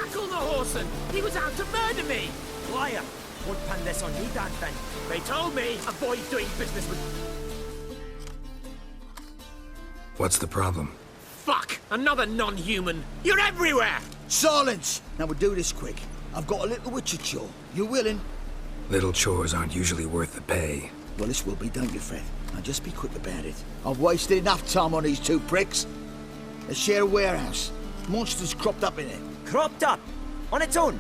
tackle the Horson! He was out to murder me! Liar! Won't pin this on you, damn thing. They told me avoid doing business with... What's the problem? Fuck! Another non-human! You're everywhere! Silence! Now we'll do this quick. I've got a little witcher chore. You willing? Little chores aren't usually worth the pay. Well, this will be, don't you, Fred? Now just be quick about it. I've wasted enough time on these two pricks. They share a warehouse. Monsters cropped up in it. Cropped up? On its own?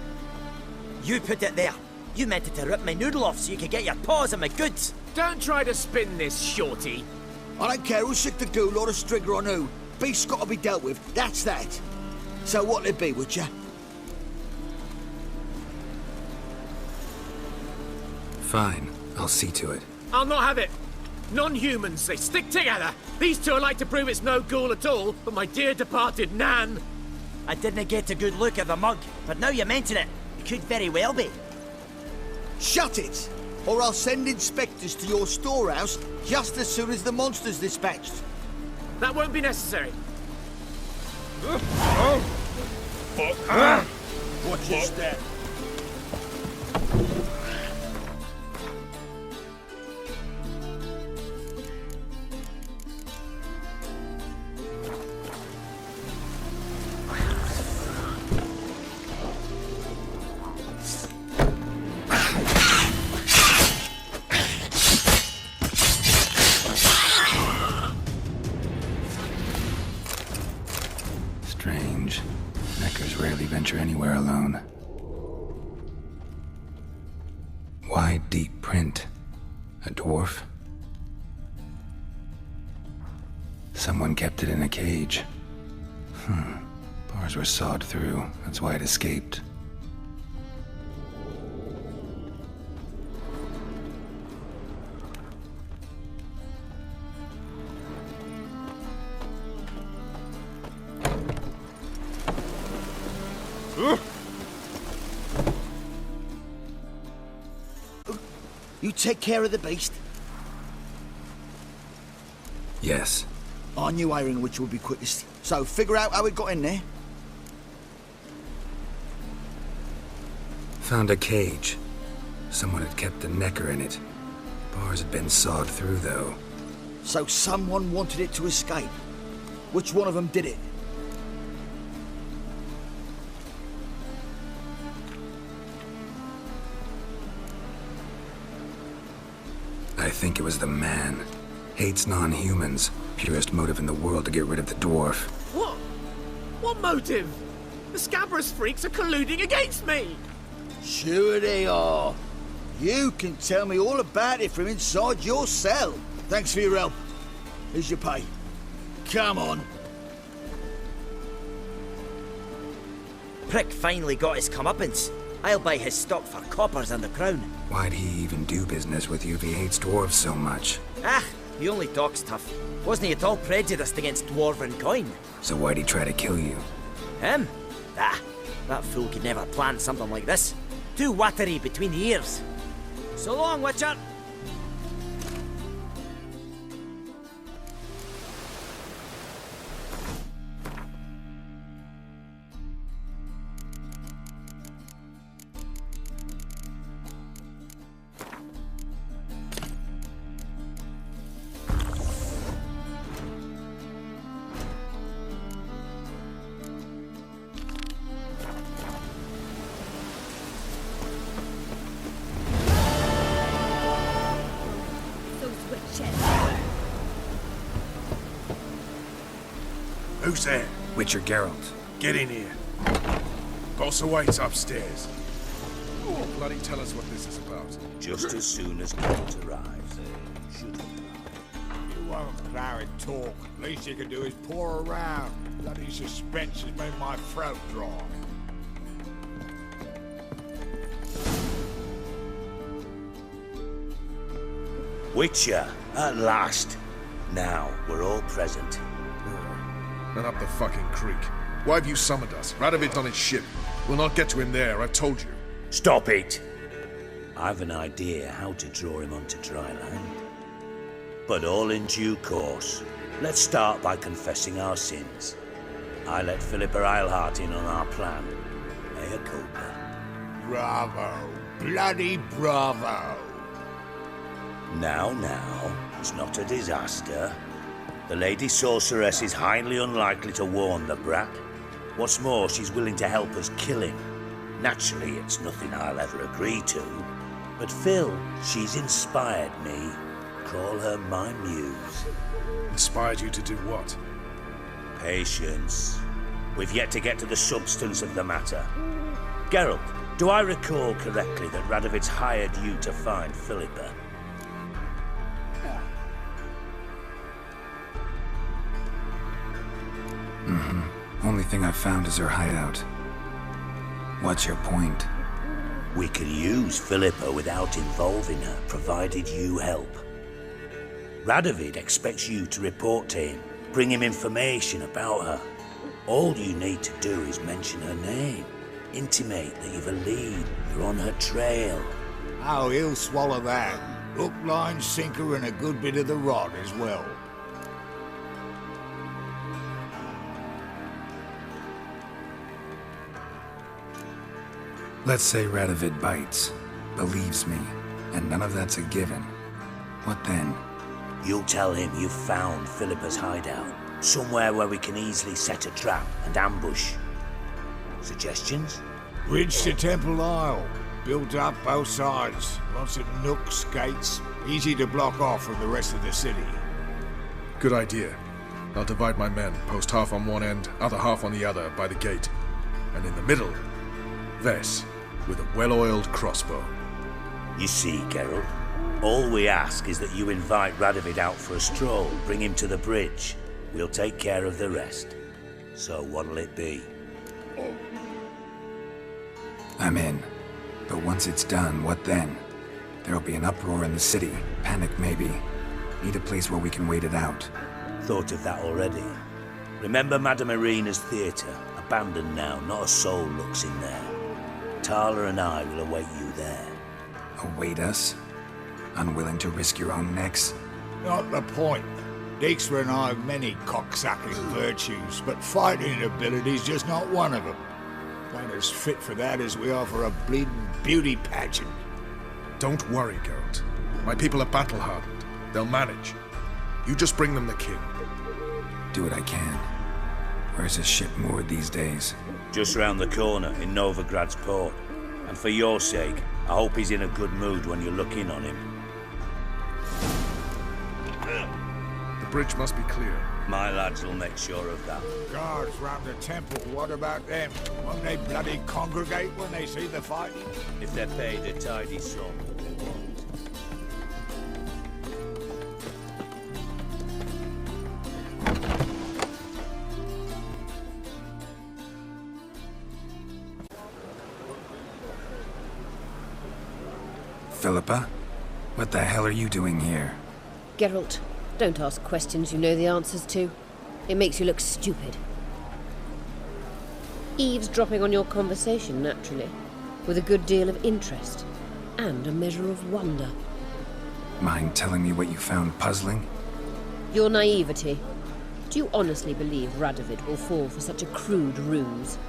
You put it there. You meant it to rip my noodle off so you could get your paws on my goods. Don't try to spin this, shorty. I don't care who's sick the ghoul or the strigger on who. Beast's got to be dealt with. That's that. So what'll it be, Witcher? Fine, I'll see to it. I'll not have it. Non-humans, they stick together. These two are like to prove it's no ghoul at all, but my dear departed Nan. I didn't get a good look at the mug, but now you mention it, it could very well be. Shut it! Or I'll send inspectors to your storehouse just as soon as the monster's dispatched. That won't be necessary. Watch your step. Strange. Neckers rarely venture anywhere alone. Wide, deep print. A dwarf? Someone kept it in a cage. Bars were sawed through. That's why it escaped. You take care of the beast. Yes. I knew iron which would be quickest. So figure out how it got in there. Found a cage. Someone had kept a necker in it. Bars had been sawed through, though. So someone wanted it to escape. Which one of them did it? I think it was the man. Hates non-humans. Purest motive in the world to get rid of the dwarf. What? What motive? The Scabrous freaks are colluding against me! Sure they are. You can tell me all about it from inside your cell. Thanks for your help. Here's your pay. Come on. Prick finally got his comeuppance. I'll buy his stock for coppers and the crown. Why'd he even do business with you if he hates dwarves so much? Ah, he only talks tough. Wasn't he at all prejudiced against dwarven coin? So why'd he try to kill you? Him? Ah, that fool could never plan something like this. Too watery between the ears. So long, Witcher! Who's there? Witcher Geralt. Get in here. Boss awaits upstairs. Oh, bloody tell us what this is about. Just as soon as Geralt arrives, should he? You won't plow and talk. Least you can do is pour around. Bloody suspense has made my throat dry. Witcher, at last. Now, we're all present. Run up the fucking creek. Why have you summoned us? Radovid's on his ship. We'll not get to him there, I've told you. Stop it! I've an idea how to draw him onto dry land. But all in due course. Let's start by confessing our sins. I let Philippa Eilhart in on our plan. mea culpa. Bravo. Bloody bravo. Now, it's not a disaster. The Lady Sorceress is highly unlikely to warn the brat. What's more, she's willing to help us kill him. Naturally, it's nothing I'll ever agree to. But Phil, she's inspired me. Call her my muse. Inspired you to do what? Patience. We've yet to get to the substance of the matter. Geralt, do I recall correctly that Radovid's hired you to find Philippa? Only thing I've found is her hideout. What's your point? We can use Philippa without involving her, provided you help. Radovid expects you to report to him, bring him information about her. All you need to do is mention her name. Intimate that you've a lead, you're on her trail. Oh, he'll swallow that. Hook, line, sinker, and a good bit of the rod as well. Let's say Radovid bites, believes me, and none of that's a given. What then? You'll tell him you've found Philippa's hideout, somewhere where we can easily set a trap and ambush. Suggestions? Bridge to Temple Isle. Built up both sides. Lots of nooks, gates. Easy to block off from the rest of the city. Good idea. I'll divide my men, post half on one end, other half on the other, by the gate. And in the middle, Vess, with a well-oiled crossbow. You see, Geralt, all we ask is that you invite Radovid out for a stroll, bring him to the bridge. We'll take care of the rest. So what'll it be? I'm in. But once it's done, what then? There'll be an uproar in the city. Panic, maybe. Need a place where we can wait it out. Thought of that already. Remember Madame Irina's theatre? Abandoned now, not a soul looks in there. Tala and I will await you there. Await us? Unwilling to risk your own necks? Not the point. Dijkstra and I have many cocksucking virtues, but fighting ability's just not one of them. Not as fit for that as we are for a bleeding beauty pageant. Don't worry, Geralt. My people are battle-hardened. They'll manage. You just bring them the king. Do what I can. Where's his ship moored these days? Just round the corner in Novigrad's port. And for your sake, I hope he's in a good mood when you look in on him. The bridge must be clear. My lads will make sure of that. Guards round the temple, what about them? Won't they bloody congregate when they see the fighting? If they're paid a tidy sum, they won't. Philippa? What the hell are you doing here? Geralt, don't ask questions you know the answers to. It makes you look stupid. Eavesdropping on your conversation, naturally, with a good deal of interest and a measure of wonder. Mind telling me what you found puzzling? Your naivety. Do you honestly believe Radovid will fall for such a crude ruse?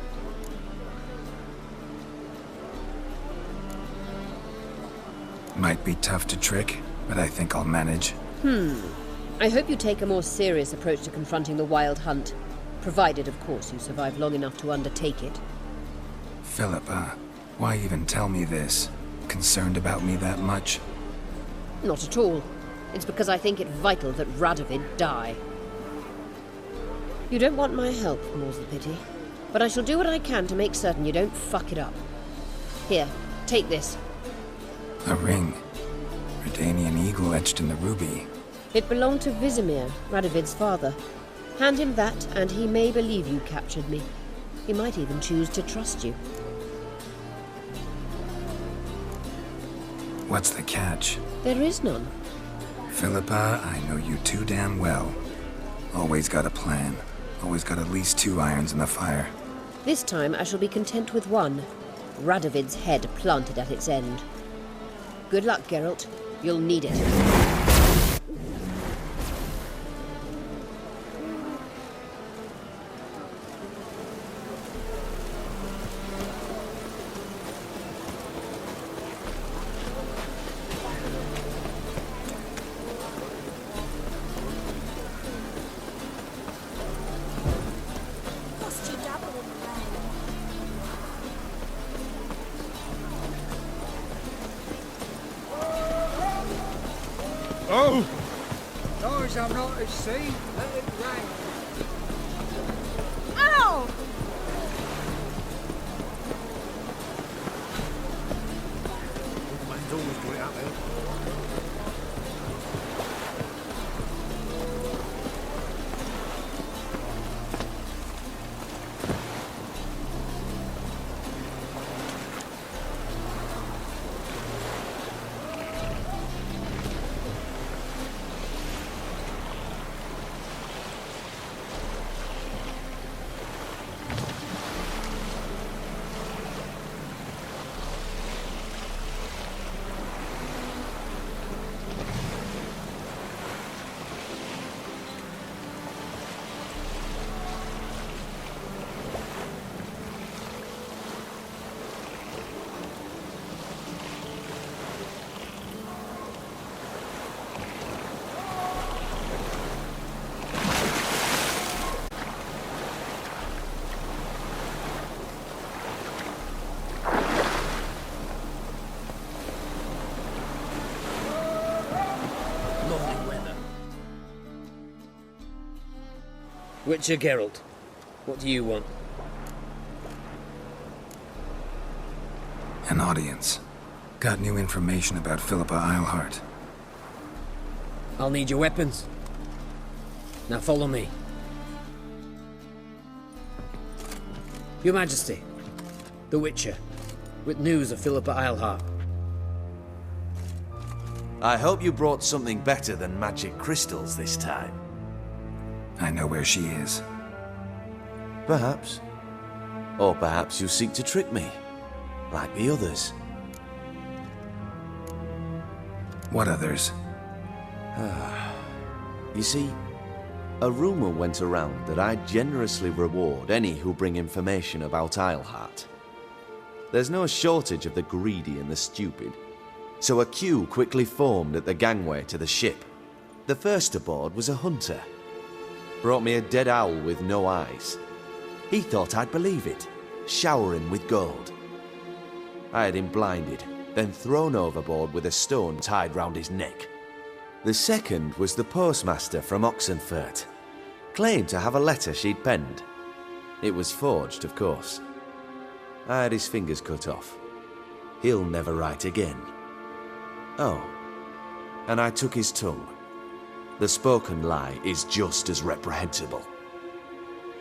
Might be tough to trick, but I think I'll manage. I hope you take a more serious approach to confronting the Wild Hunt, provided, of course, you survive long enough to undertake it. Philippa, why even tell me this? Concerned about me that much? Not at all. It's because I think it vital that Radovid die. You don't want my help, more's the pity. But I shall do what I can to make certain you don't fuck it up. Here, take this. A ring. Redanian eagle etched in the ruby. It belonged to Vizimir, Radovid's father. Hand him that, and he may believe you captured me. He might even choose to trust you. What's the catch? There is none. Philippa, I know you too damn well. Always got a plan. Always got at least 2 irons in the fire. This time I shall be content with one. Radovid's head planted at its end. Good luck, Geralt. You'll need it. knows I'm not at sea. Let it rain. Ow! Man's always got it out there. Witcher Geralt, what do you want? An audience. Got new information about Philippa Eilhart. I'll need your weapons. Now follow me. Your Majesty, the Witcher, with news of Philippa Eilhart. I hope you brought something better than magic crystals this time. I know where she is. Perhaps. Or perhaps you seek to trick me, like the others. What others? You see, a rumor went around that I generously reward any who bring information about Eilhart. There's no shortage of the greedy and the stupid, so a queue quickly formed at the gangway to the ship. The first aboard was a hunter. Brought me a dead owl with no eyes. He thought I'd believe it, shower him with gold. I had him blinded, then thrown overboard with a stone tied round his neck. The second was the postmaster from Oxenfurt. Claimed to have a letter she'd penned. It was forged, of course. I had his fingers cut off. He'll never write again. Oh, and I took his tongue. The spoken lie is just as reprehensible.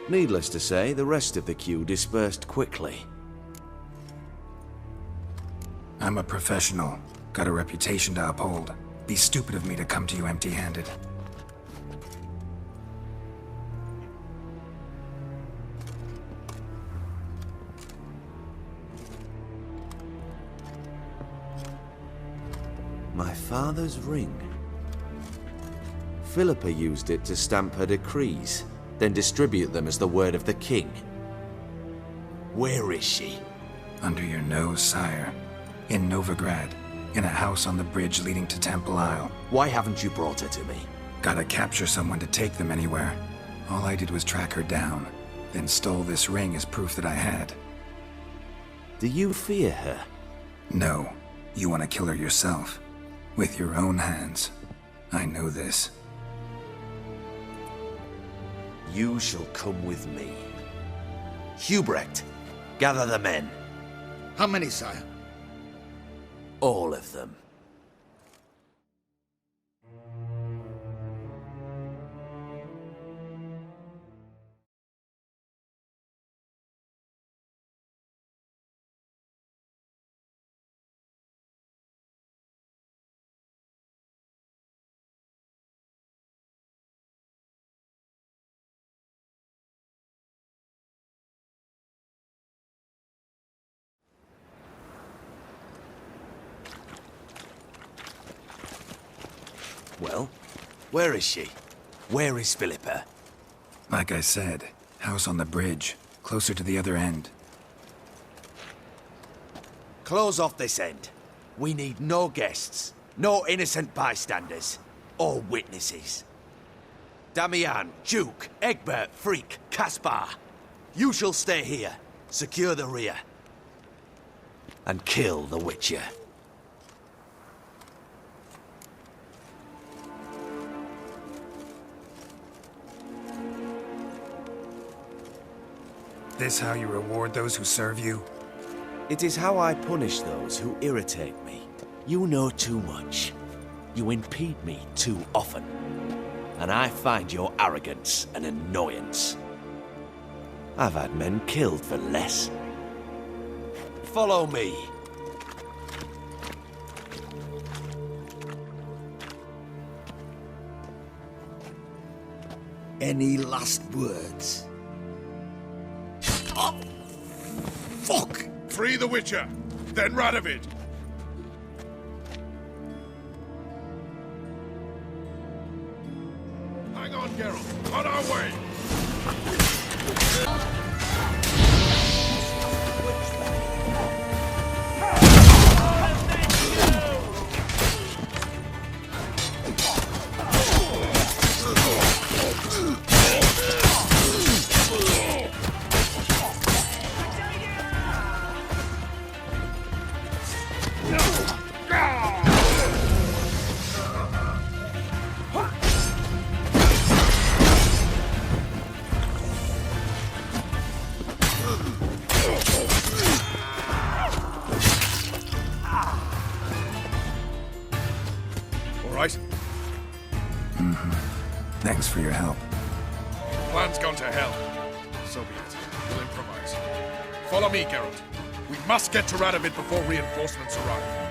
Needless to say, the rest of the queue dispersed quickly. I'm a professional. Got a reputation to uphold. Be stupid of me to come to you empty-handed. My father's ring. Philippa used it to stamp her decrees, then distribute them as the word of the king. Where is she? Under your nose, sire. In Novigrad. In a house on the bridge leading to Temple Isle. Why haven't you brought her to me? Gotta capture someone to take them anywhere. All I did was track her down, then stole this ring as proof that I had. Do you fear her? No. You want to kill her yourself. With your own hands. I know this. You shall come with me. Hubrecht, gather the men. How many, sire? All of them. Well, where is she? Where is Philippa? Like I said, house on the bridge, closer to the other end. Close off this end. We need no guests, no innocent bystanders, or witnesses. Damian, Duke, Egbert, Freak, Caspar. You shall stay here, secure the rear, and kill the Witcher. this how you reward those who serve you? It is how I punish those who irritate me. You know too much. You impede me too often. And I find your arrogance an annoyance. I've had men killed for less. Follow me. Any last words? Oh, fuck! Free the Witcher, then Radovid. Hang on, Geralt. On our way. Thanks for your help. Plan's gone to hell. So be it. We'll improvise. Follow me, Geralt. We must get to Radovid before reinforcements arrive.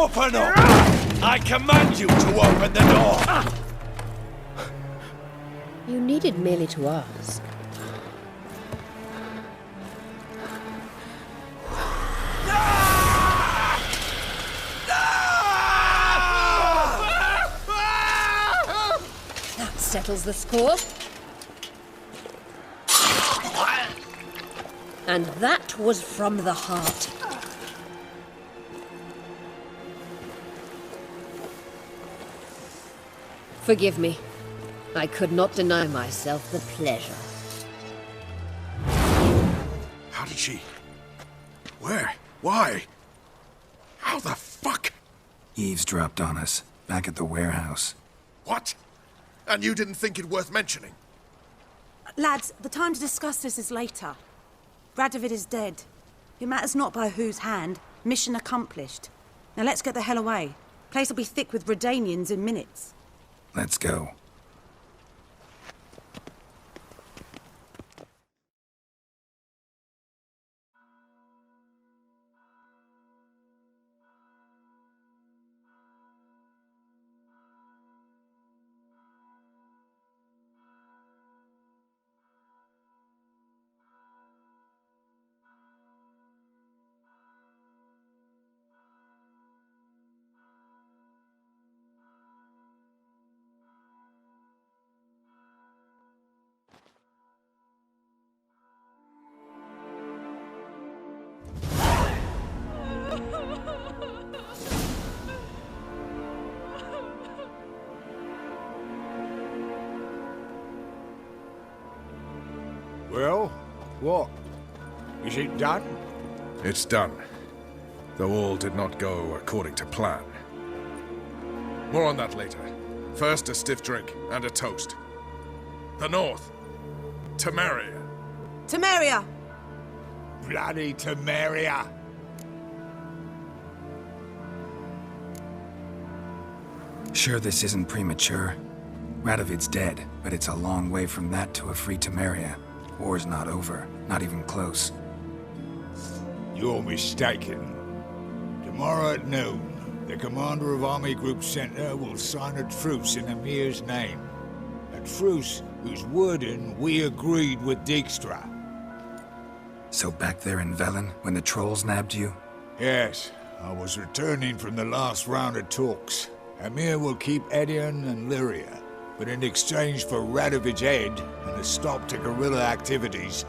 Open up! I command you to open the door! You needed merely to ask. That settles the score. And that was from the heart. Forgive me. I could not deny myself the pleasure. How did she... Where? Why? How the fuck? Eavesdropped on us, back at the warehouse. What? And you didn't think it worth mentioning? Lads, the time to discuss this is later. Radovid is dead. It matters not by whose hand. Mission accomplished. Now let's get the hell away. Place will be thick with Redanians in minutes. Let's go. Well, what? Is it done? It's done. Though all did not go according to plan. More on that later. First, a stiff drink and a toast. The North. Temeria. Temeria! Bloody Temeria! Sure this isn't premature? Radovid's dead, but it's a long way from that to a free Temeria. War's not over, not even close. You're mistaken. Tomorrow at noon, the commander of Army Group Center will sign a truce in Emir's name. A truce whose wording we agreed with Dijkstra. So back there in Velen, when the trolls nabbed you? Yes, I was returning from the last round of talks. Emir will keep Edion and Lyria, but in exchange for Radovid's head and a stop to guerrilla activities,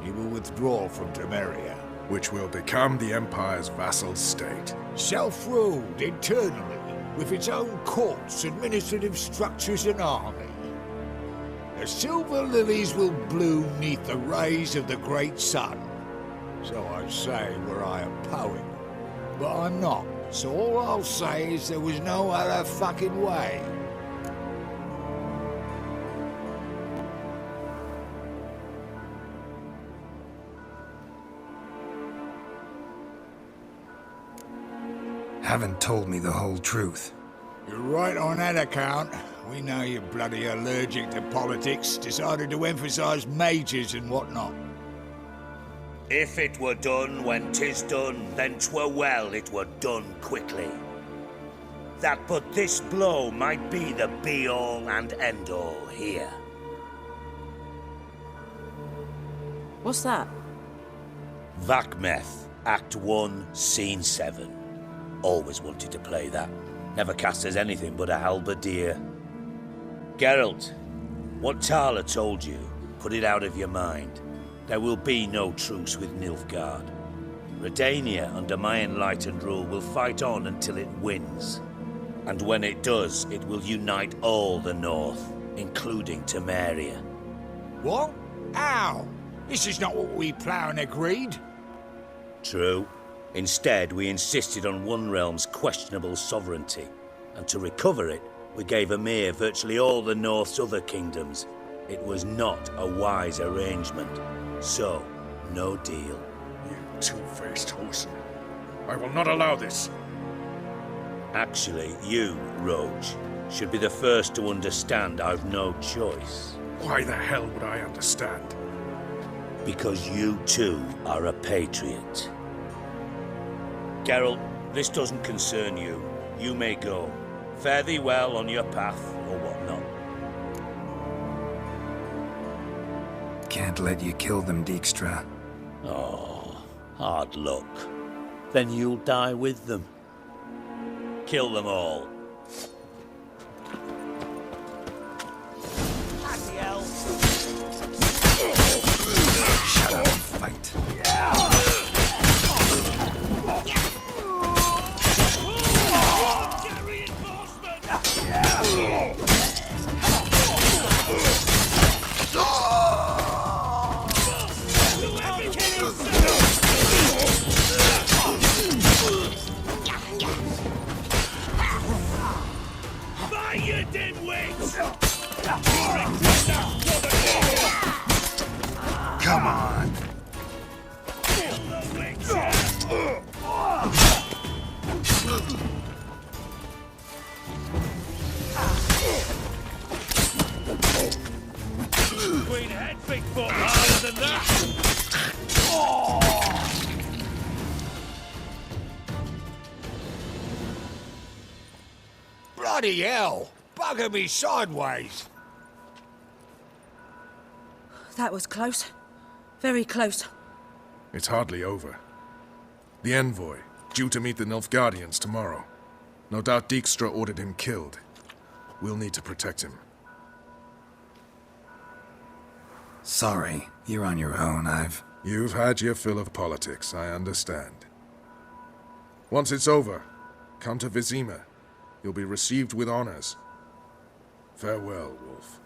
he will withdraw from Temeria. Which will become the Empire's vassal state. Self-ruled internally, with its own courts, administrative structures and army. The silver lilies will bloom neath the rays of the great sun. So I say were I a poet. But I'm not, so all I'll say is there was no other fucking way. Haven't told me the whole truth. You're right on that account. We know you're bloody allergic to politics, decided to emphasize majors and whatnot. If it were done when 'tis done, then 'twere well it were done quickly. That but this blow might be the be-all and end-all here. What's that? Vakmeth, Act 1, Scene 7. Always wanted to play that. Never cast as anything but a halberdier. Geralt, what Tala told you, put it out of your mind. There will be no truce with Nilfgaard. Redania, under my enlightened rule, will fight on until it wins. And when it does, it will unite all the North, including Temeria. What? How? This is not what we planned and agreed. True. Instead, we insisted on one realm's questionable sovereignty, and to recover it, we gave Emir virtually all the North's other kingdoms. It was not a wise arrangement. So, no deal. You two-faced hosen. I will not allow this. Actually, you, Roach, should be the first to understand I've no choice. Why the hell would I understand? Because you too are a patriot. Geralt, This doesn't concern you. You may go. Fare thee well on your path, or whatnot. Can't let you kill them, Dijkstra. Oh, hard luck. Then you'll die with them. Kill them all. Shut up and fight. Come on. Queen head, big foot, harder than that. Bloody hell! Bugger me sideways! That was close. Very close. It's hardly over. The envoy, due to meet the Nilfgaardians tomorrow. No doubt Dijkstra ordered him killed. We'll need to protect him. Sorry, you're on your own. You've had your fill of politics, I understand. Once it's over, come to Vizima. You'll be received with honors. Farewell, Wolf.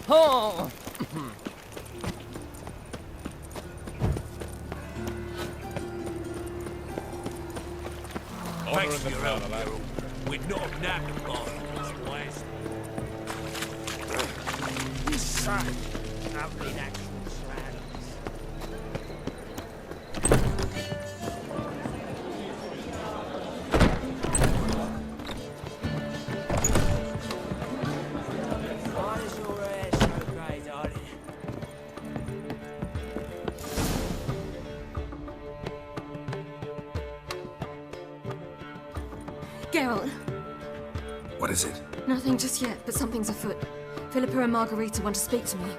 Oh! Thanks for your help, Geralt. We're not knack upon this place. You son, lovely natural slams. Why is your hair so grey, darling? Geralt. What is it? Nothing just yet, but something's afoot. Philippa and Margarita want to speak to me.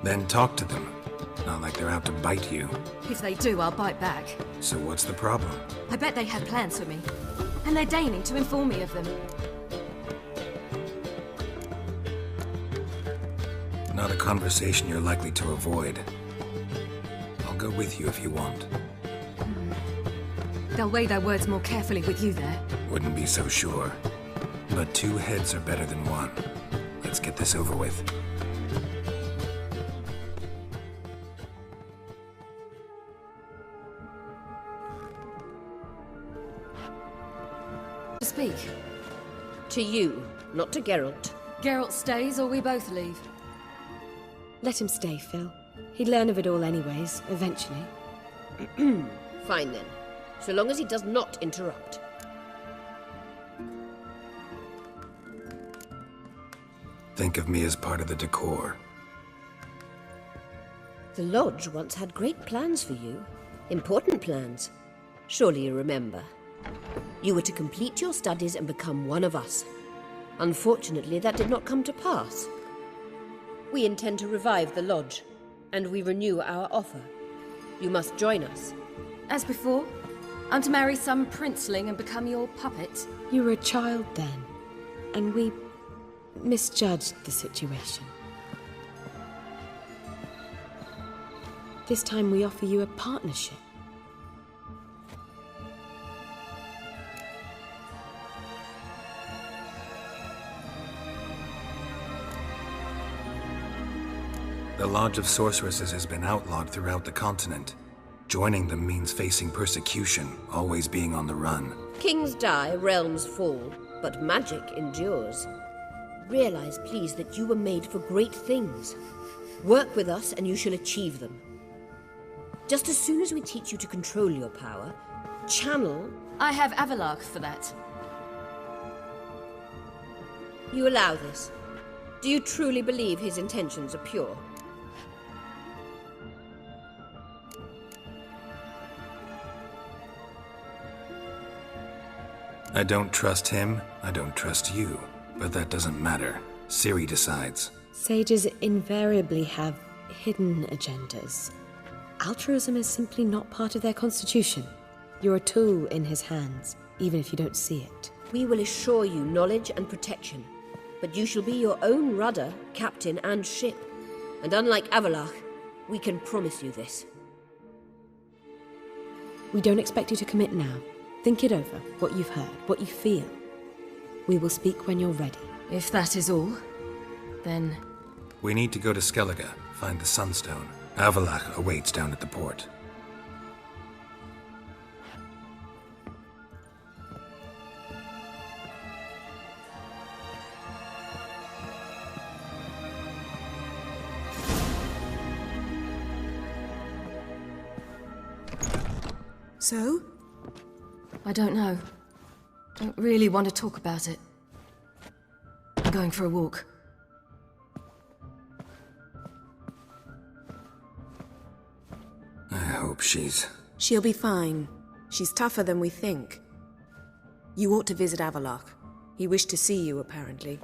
Then talk to them. Not like they're out to bite you. If they do, I'll bite back. So what's the problem? I bet they had plans for me. And they're deigning to inform me of them. Not a conversation you're likely to avoid. I'll go with you if you want. They'll weigh their words more carefully with you there. Wouldn't be so sure. But 2 heads are better than 1. Let's get this over with. To speak. To you, not to Geralt. Geralt stays or we both leave. Let him stay, Phil. He'd learn of it all anyways, eventually. Fine then. So long as he does not interrupt. Think of me as part of the decor. The Lodge once had great plans for you. Important plans. Surely you remember. You were to complete your studies and become one of us. Unfortunately, that did not come to pass. We intend to revive the lodge, and we renew our offer. You must join us. As before, I'm to marry some princeling and become your puppet. You were a child then, and we misjudged the situation. This time we offer you a partnership. The Lodge of Sorceresses has been outlawed throughout the continent. Joining them means facing persecution, always being on the run. Kings die, realms fall, but magic endures. Realize, please, that you were made for great things. Work with us and you shall achieve them. Just as soon as we teach you to control your power, channel... I have Avalark for that. You allow this? Do you truly believe his intentions are pure? I don't trust him, I don't trust you. But that doesn't matter. Ciri decides. Sages invariably have hidden agendas. Altruism is simply not part of their constitution. You're a tool in his hands, even if you don't see it. We will assure you knowledge and protection, but you shall be your own rudder, captain, and ship. And unlike Avalark, we can promise you this. We don't expect you to commit now. Think it over, what you've heard, what you feel. We will speak when you're ready. If that is all, then... We need to go to Skellige, find the Sunstone. Avalach awaits down at the port. So? I don't know. Don't really want to talk about it. I'm going for a walk. I hope she's... She'll be fine. She's tougher than we think. You ought to visit Avalark. He wished to see you, apparently.